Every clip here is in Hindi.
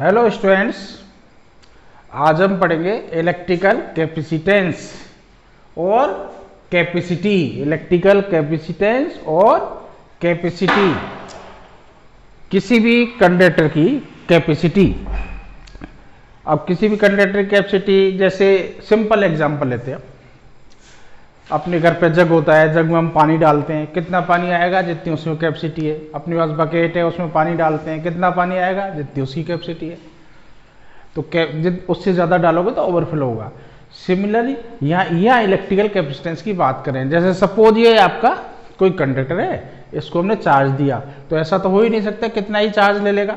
हेलो स्टूडेंट्स, आज हम पढ़ेंगे इलेक्ट्रिकल कैपेसिटेंस और कैपेसिटी। इलेक्ट्रिकल कैपेसिटेंस और कैपेसिटी, किसी भी कंडक्टर की कैपेसिटी। अब किसी भी कंडक्टर की कैपेसिटी, जैसे सिंपल एग्जांपल लेते हैं। अपने घर पे जग होता है, जग में हम पानी डालते हैं, कितना पानी आएगा जितनी उसमें कैपेसिटी है। अपने पास बकेट है, उसमें पानी डालते हैं, कितना पानी आएगा जितनी उसकी कैपेसिटी है। तो उससे ज़्यादा डालोगे तो ओवरफ्लो होगा। सिमिलरली यहाँ इलेक्ट्रिकल कैपेसिटेंस की बात करें, जैसे सपोज ये आपका कोई कंडक्टर है, इसको हमने चार्ज दिया, तो ऐसा तो हो ही नहीं सकता कितना ही चार्ज ले लेगा।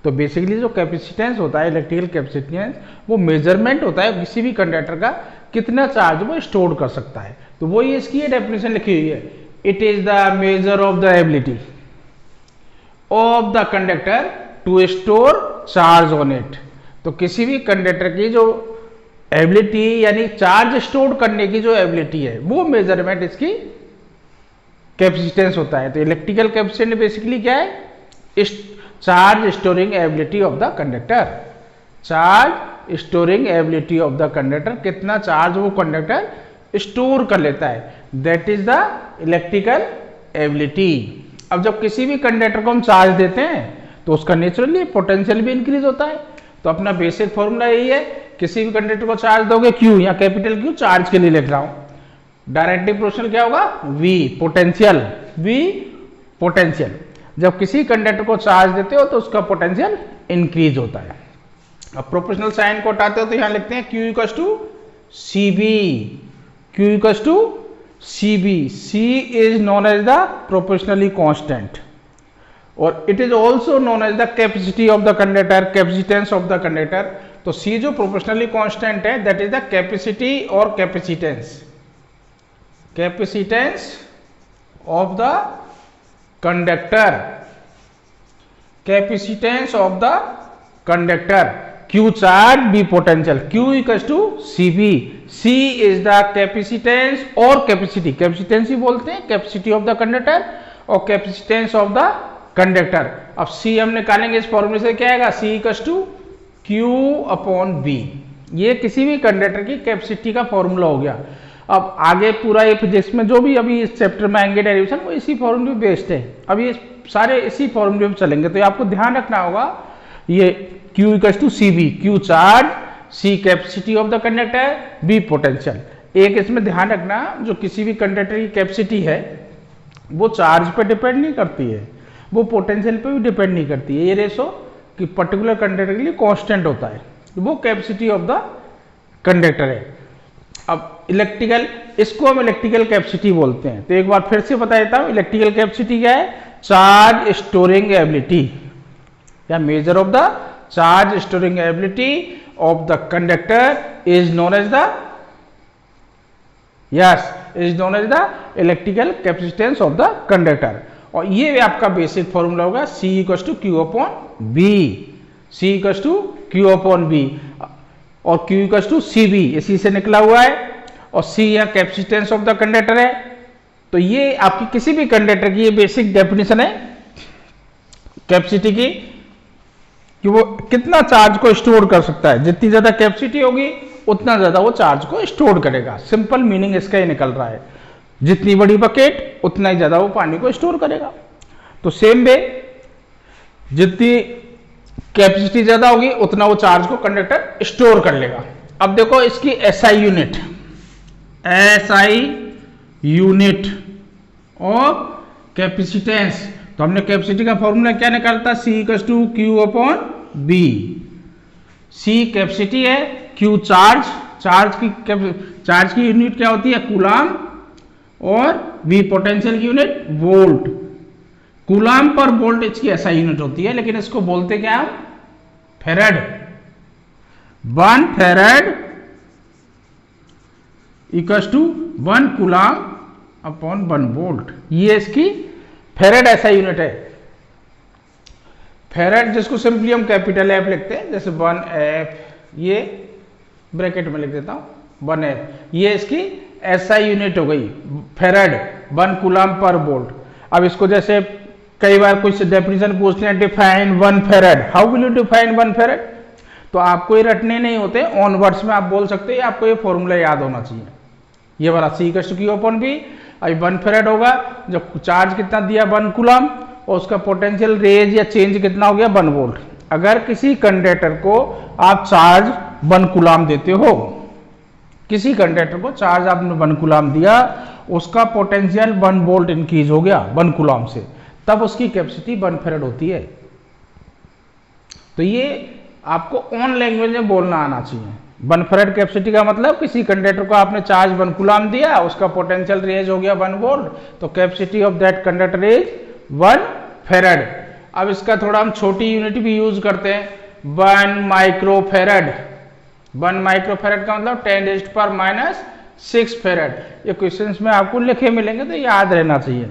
तो बेसिकली जो कैपेसिटेंस होता है, इलेक्ट्रिकल कैपेसिटेंस, वो मेजरमेंट होता है किसी भी कंडक्टर का कितना चार्ज वो स्टोर कर सकता है। तो वो ये इसकी डेफिनेशन लिखी हुई है, it is the measure of the ability of the conductor to store charge on it. तो किसी भी कंडक्टर की जो एबिलिटी यानी चार्ज स्टोर करने की जो एबिलिटी है, वो मेजरमेंट इसकी कैपेसिटेंस होता है। तो इलेक्ट्रिकल कैपेसिटेंस बेसिकली क्या है? Charge storing ability of the conductor. Charge storing ability of the conductor, कितना चार्ज वो कंडक्टर स्टोर कर लेता है, that is the electrical ability. अब जब किसी भी कंडक्टर को हम चार्ज देते हैं तो उसका नेचुरली पोटेंशियल भी इंक्रीज होता है। तो अपना बेसिक फॉर्मूला यही है, किसी भी कंडक्टर को चार्ज दोगे Q या कैपिटल Q, चार्ज के लिए लिख रहा हूं, डायरेक्टली प्रोपोर्शनल क्या होगा? V potential. V पोटेंशियल, जब किसी कंडक्टर को चार्ज देते हो तो उसका पोटेंशियल इंक्रीज होता है। अब प्रोपोर्शनल साइन को हटाते हो तो यहां लिखते हैं Q equals to CB। Q equals to CB। C is known as the proportionally constant और it is also known as the capacity of the conductor, capacitance of the conductor. तो C जो प्रोपोर्शनली कांस्टेंट है, दैट इज द कैपेसिटी और capacitance, capacitance of the conductor, capacitance of the conductor. Q charge, B potential. Q equals to CB। C is the capacitance और कैपेसिटी, कैपेसिटेंस ही बोलते हैं कैपेसिटी ऑफ द कंडक्टर और कैपेसिटेंस ऑफ द कंडक्टर। अब C हम निकालेंगे इस फॉर्मूले से, क्या आएगा? C equals to Q upon B। ये किसी भी कंडक्टर की कैपेसिटी का फॉर्मूला हो गया। अब आगे पूरा ये फिजिक्स में जो भी अभी इस चैप्टर में आएंगे डेरिवेशन, वो इसी फॉर्मूले पे बेस्ड है। अब ये सारे इसी फॉर्मूले पे चलेंगे, तो ये आपको ध्यान रखना होगा। ये Q equals to CB, Q charge, C capacity of the conductor, B potential. एक इसमें ध्यान रखना, जो किसी भी कंडक्टर की कैपेसिटी है वो चार्ज पे डिपेंड नहीं करती है, वो पोटेंशियल पे भी डिपेंड नहीं करती है। ये रेशो कि पर्टिकुलर कंडक्टर के लिए कांस्टेंट होता है, वो कैपेसिटी ऑफ द कंडक्टर है। अब इलेक्ट्रिकल, इसको हम इलेक्ट्रिकल कैपेसिटी बोलते हैं। तो एक बार फिर से बता देता हूं, इलेक्ट्रिकल कैपेसिटी क्या है? चार्ज स्टोरिंग एबिलिटी या measure of the charge storing ability of the conductor is known as the, yes, is known as the electrical capacitance of the conductor. और ये आपका बेसिक फॉर्मूला होगा, C equals to Q upon B। C equals to Q upon B और Q इक्वल्स टू CB, इसी से निकला हुआ है। और C यहाँ कैपेसिटेंस ऑफ द कंडक्टर है। तो ये आपकी किसी भी कंडक्टर की ये बेसिक डेफिनेशन है कैपेसिटी की, कि वो कितना चार्ज को स्टोर कर सकता है। जितनी ज्यादा कैपेसिटी होगी उतना ज्यादा वो चार्ज को स्टोर करेगा। सिंपल मीनिंग इसका ही निकल रहा है, जितनी बड़ी बकेट उतना ही ज्यादा वो पानी को स्टोर करेगा। तो सेम वे, जितनी कैपेसिटी ज्यादा होगी उतना वो चार्ज को कंडक्टर स्टोर कर लेगा। अब देखो इसकी SI unit, SI unit of capacitance. तो हमने कैपेसिटी का फॉर्मूला क्या निकालता? C equals to Q upon B। C capacity है, Q चार्ज, चार्ज की यूनिट क्या होती है? कूलाम, और V पोटेंशियल की unit volt. Coulomb per volt इसकी SI यूनिट होती है, लेकिन इसको बोलते क्या हम? Farad. 1 farad equals to 1 coulomb upon 1 volt. ये इसकी फेरेड SI यूनिट है। फेरेड, जिसको सिंपली हम कैपिटल F लिखते हैं, जैसे 1F, ये ब्रैकेट में लिख देता हूं 1F, ये इसकी SI यूनिट हो गई फेरेड, 1 कूलाम पर वोल्ट। अब इसको जैसे कई बार कुछ डेफिनेशन पूछते हैं, define 1 फेरेड, how will you define 1 फेरेड? तो आपको ये रटने नहीं होते, ऑन वर्ड्स में आप बोल सकते हैं, आपको ये फॉर्मूला याद होना चाहिए। ये वाला C/Q/V, अभी 1 फेरेड होगा, जब चार्ज कितना दिया 1 कूलम, और उसका पोटेंशियल रेज या चेंज कितना हो गया 1 वोल्ट। अगर किसी कंडक्टर को आप चार्ज 1 कूलम देते हो, किसी कंडक्टर को चार्ज आपने 1 कूलम दिया, उसका पोटेंशियल 1 वोल्ट इंक्रीज हो गया 1 कूलम से, तब उसकी कैपेसिटी 1 फेरेड होती है। तो ये आपको ऑन लैंग्वेज में बोलना आना चाहिए। 1 फेरेड कैपेसिटी का मतलब किसी कंडक्टर को आपने चार्ज 1 कूलम दिया, उसका पोटेंशियल रेज हो गया 1 वोल्ट, तो capacity of that conductor is 1 फेरेड। अब इसका थोड़ा हम छोटी यूनिट भी यूज करते हैं, 1 माइक्रोफेरेड। 1 माइक्रोफेरेड का मतलब 10⁻⁻⁶ फेरेड। ये क्वेश्चंस में आपको लिखे मिलेंगे, तो याद रहना चाहिए।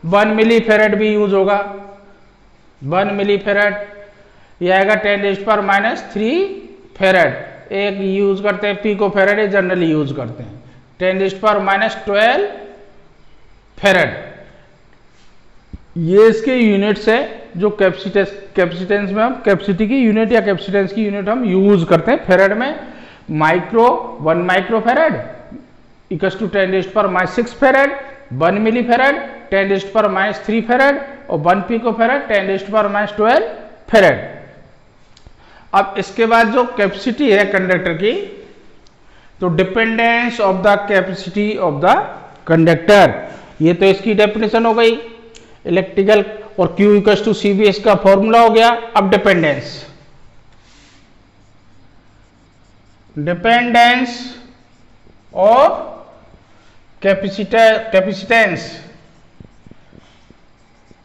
1 मिली फेरेड भी यूज होगा, 1 मिली फेरेड, यह आएगा 10⁻³ फेरेड। एक यूज करते हैं पिको फेरेड, ये जनरली यूज करते हैं 10⁻12 फेरेड। ये इसके यूनिट्स है जो कैपेसिटेंस में हम कैपेसिटी की यूनिट या कैपेसिटेंस की यूनिट हम यूज करते हैं फेरेड में। 1 माइक्रोफेरेड इक्वल्स टू 10⁻⁶ फेरेड, 1 मिली फेरेड 10⁻³ फेरेड, और 1 पिको फेरेड 10⁻12 फेरेड। अब इसके बाद जो कैपेसिटी है कंडक्टर की, तो dependence of the capacity of the conductor, ये तो इसकी डेफिनेशन हो गई इलेक्ट्रिकल, और Q = CV इसका फॉर्मूला हो गया। अब dependence of capacitance,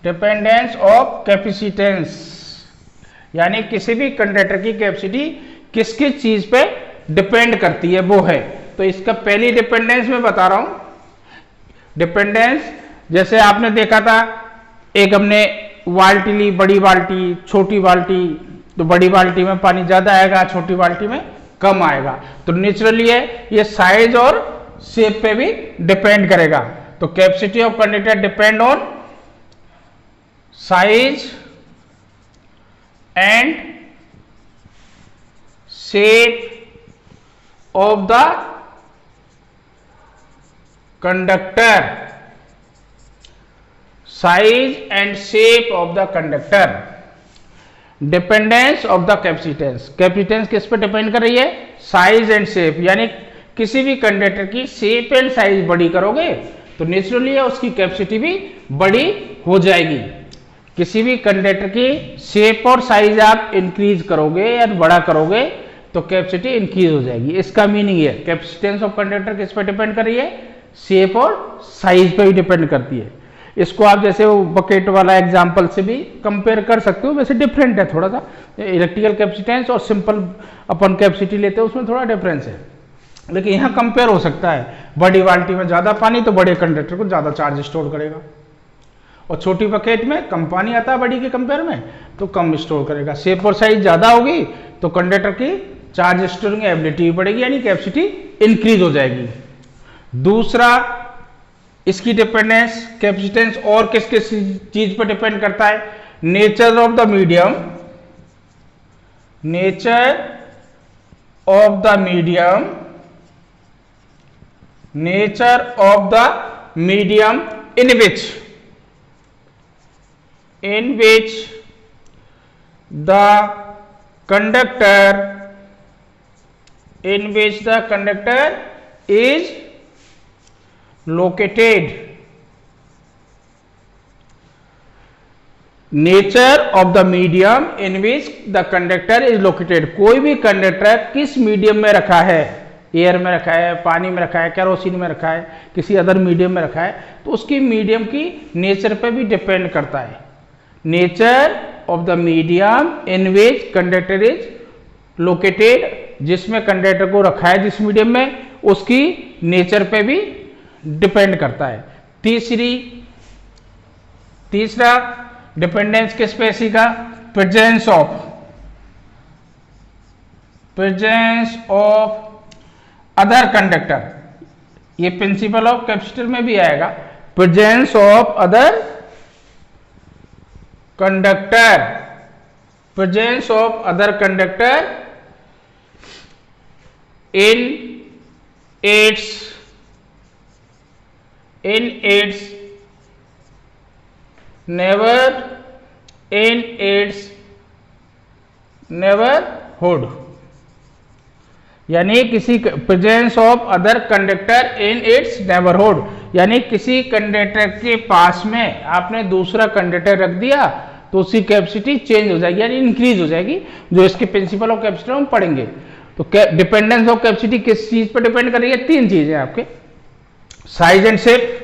dependence of capacitance, यानी किसी भी कंडक्टर की कैपेसिटी किस किस चीज पे डिपेंड करती है वो है। तो इसका पहली डिपेंडेंस मैं बता रहा हूं। डिपेंडेंस जैसे आपने देखा था, एक हमने बाल्टी ली, बड़ी बाल्टी छोटी बाल्टी, तो बड़ी बाल्टी में पानी ज्यादा आएगा, छोटी बाल्टी में कम आएगा। तो नेचुरली है ये साइज और शेप पे भी डिपेंड करेगा। तो capacity of conductor depend on size and shape of the conductor, size and shape of the conductor. Dependence of the capacitance, capacitance किस पे डिपेंड कर रही है? साइज एंड शेप, यानी किसी भी कंडक्टर की शेप एंड साइज बड़ी करोगे तो नेचुरली है उसकी कैपेसिटी भी बड़ी हो जाएगी। किसी भी कंडक्टर की शेप और साइज आप इंक्रीज करोगे या बड़ा करोगे तो कैपेसिटी इंक्रीज हो जाएगी। इसका मीनिंग है कैपेसिटेंस ऑफ कंडक्टर किस पे डिपेंड कर रही है? शेप और साइज पे भी डिपेंड करती है। इसको आप जैसे वो बकेट वाला एग्जांपल से भी कंपेयर कर सकते हो, वैसे डिफरेंट है थोड़ा सा। इलेक्ट्रिकल कैपेसिटेंस और सिंपल अपन कैपेसिटी लेते हैं उसमें थोड़ा डिफरेंस है, लेकिन यहाँ कंपेयर हो सकता है। बड़ी बाल्टी में ज्यादा पानी तो बड़े कंडक्टर को ज्यादा चार्ज स्टोर करेगा, और छोटी बकेट में कम पानी आता है बड़ी के कंपेयर में तो कम स्टोर करेगा। शेप और साइज ज्यादा होगी तो कंडक्टर की चार्ज स्टोरिंग एबिलिटी बढ़ेगी, यानी कैपेसिटी इंक्रीज हो जाएगी। दूसरा इसकी डिपेंडेंस कैपेसिटेंस और किस किस चीज पर डिपेंड करता है? Nature of the medium, nature of the medium, nature of the medium in which the conductor is located. Nature of the medium in which the conductor is located, कोई भी कंडक्टर किस मीडियम में रखा है, एयर में रखा है, पानी में रखा है, केरोसिन में रखा है, किसी अदर मीडियम में रखा है, तो उसकी मीडियम की नेचर पे भी डिपेंड करता है। Nature of the medium in which conductor is located, जिसमें कंडक्टर को रखा है जिस मीडियम में, उसकी नेचर पे भी डिपेंड करता है। तीसरा डिपेंडेंस किस पे सीखा? प्रेजेंस ऑफ अदर कंडक्टर, ये प्रिंसिपल ऑफ कैपेसिटर में भी आएगा। Presence of other conductor, presence of other conductor in its neighborhood, यानी किसी presence of other conductor in its neighbourhood, यानी किसी कंडक्टर के पास में आपने दूसरा कंडक्टर रख दिया तो उसकी कैपेसिटी चेंज हो जाएगी, यानी इंक्रीज हो जाएगी, जो इसके प्रिंसिपल ऑफ कैपेसिटी हम पढ़ेंगे। तो डिपेंडेंस ऑफ कैपेसिटी किस चीज पर डिपेंड कर रही है? तीन चीजें आपके, size and shape,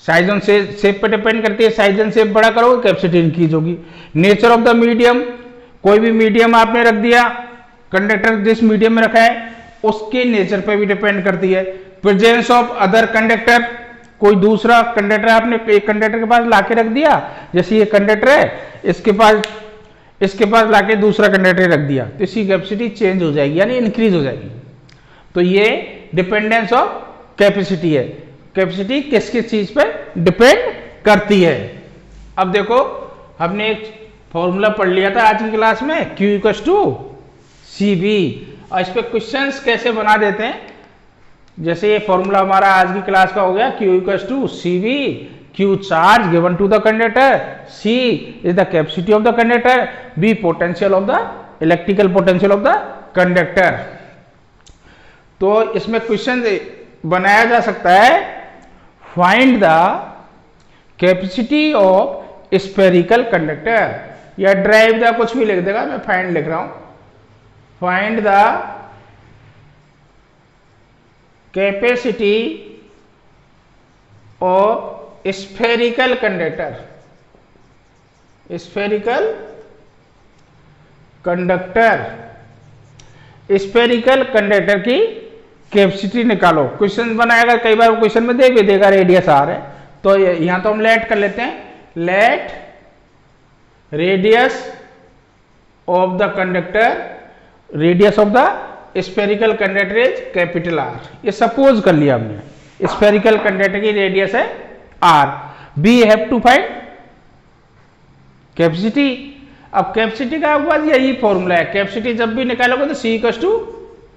size and shape पर डिपेंड करती है, साइज एंड शेप बड़ा करोगे कैपेसिटी इंक्रीज होगी। नेचर ऑफ द मीडियम, कोई भी मीडियम आपने रख दिया, कंडक्टर जिस मीडियम में रखा है उसके नेचर पे भी डिपेंड करती है। प्रेजेंस ऑफ अदर कंडक्टर, कोई दूसरा कंडक्टर आपने एक कंडक्टर के पास लाके रख दिया, जैसे ये कंडक्टर है इसके पास लाके दूसरा कंडक्टर रख दिया तो इसकी कैपेसिटी चेंज हो जाएगी, यानी इंक्रीज हो जाएगी। तो ये डिपेंडेंस ऑफ कैपेसिटी है। कैपेसिटी किस किस चीज पे डिपेंड करती है? अब देखो, हमने एक फॉर्मूला पढ़ लिया था आज की क्लास में, Q = CV, और इस पे क्वेश्चंस कैसे बना देते हैं। जैसे ये फॉर्मूला हमारा आज की क्लास का हो गया, Q = CV, Q charge given to the conductor, C is the capacity of the conductor, B potential of the electrical potential of the conductor. तो इसमें क्वेश्चन बनाया जा सकता है, find the capacity of spherical conductor, या ड्राइव द कुछ भी लिख देगा, मैं फाइंड लिख रहा हूं, find the capacity of spherical conductor, spherical conductor की कैपेसिटी निकालो। क्वेश्चन बनाएगा, कई बार क्वेश्चन में दे भी देगा रेडियस आर है, तो यहां तो हम लेट कर लेते हैं, let radius of the conductor, radius of the spherical conductor is capital R. ये सपोज कर लिया हमने, स्फेरिकल कंडक्टर की रेडियस है R. We have to find capacity. अब कैपेसिटी का आपके पास यही फॉर्मूला है, कैपेसिटी जब भी निकालोगे तो C =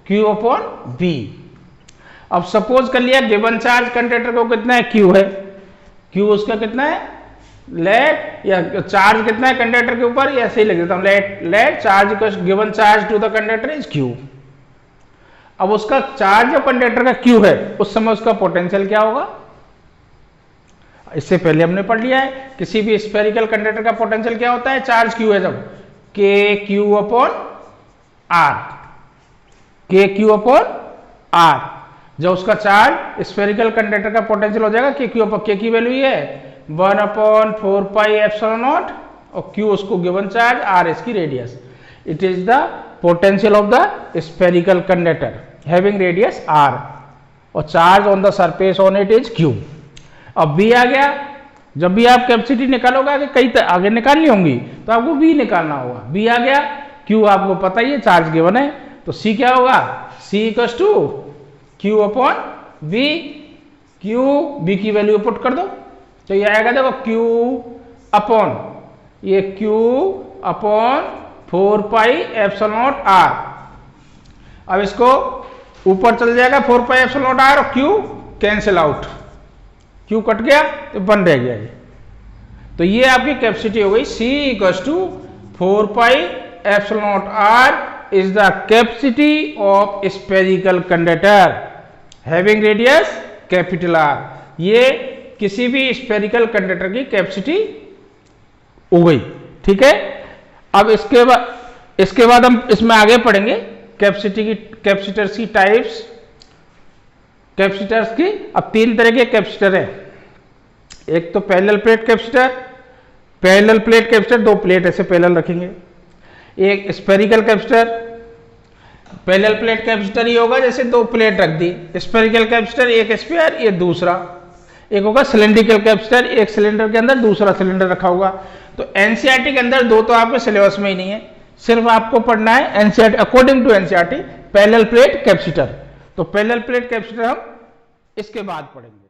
Q/V। अब सपोज कर लिया गिवन चार्ज कंडक्टर को कितना है, Q है, Q उसका कितना है, लेट, या चार्ज कितना है कंडक्टर के ऊपर, ऐसे ही लिख देता हूं, let charge given charge to the conductor is Q। अब उसका चार्ज जो कंडक्टर का Q है, उस समय उसका पोटेंशियल क्या होगा, इससे पहले हमने पढ़ लिया है, किसी भी स्फेरिकल कंडक्टर का पोटेंशियल क्या होता है, चार्ज Q है जब, KQ/R, KQ/R। जब उसका चार्ज स्फेरिकल कंडक्टर का पोटेंशियल हो जाएगा K की वैल्यू ये है 1/4πε0, और Q उसको गिवन चार्ज, R इसकी radius. It is the potential of the spherical conductor having radius R, और charge on the surface on it is Q। अब B आ गया, जब भी आप कैपेसिटी निकालोगे, आगे कई आगे निकालनी होंगी तो आपको B निकालना होगा। B आ गया, Q आपको पता ही है, चार्ज गिवन है, तो C क्या होगा, C = Q/V। Q B की वैल्यू पुट कर दो तो ये आएगा, देखो Q/4πε0R। अब इसको ऊपर चल जाएगा 4πε0R, और Q cancel out, Q cut गया तो 1 रह गया ये। तो ये आपकी कैपेसिटी हो गई, C = 4πε0R is the capacity of spherical conductor having radius capital R। ये किसी भी स्फेरिकल कंडक्टर की कैपेसिटी हो गई, ठीक है। अब इसके बाद हम इसमें आगे पढ़ेंगे कैपेसिटर्स की टाइप्स, कैपेसिटर्स की। अब 3 तरह के कैपेसिटर है, एक तो पैरेलल प्लेट कैपेसिटर, 2 प्लेट ऐसे पैरेलल रखेंगे। एक spherical capacitor, parallel plate capacitor ये होगा जैसे 2 प्लेट रख दी, स्फेरिकल कैपेसिटर एक स्फीयर, ये दूसरा। एक होगा सिलेंड्रिकल कैपेसिटर, एक सिलेंडर के अंदर दूसरा सिलेंडर रखा होगा। तो एनसीईआरटी के अंदर 2 तो आपके सिलेबस में ही नहीं है, सिर्फ आपको पढ़ना है NCERT, according to NCERT parallel plate capacitor. तो पैरेलल प्लेट कैपेसिटर हम इसके बाद पढ़ेंगे।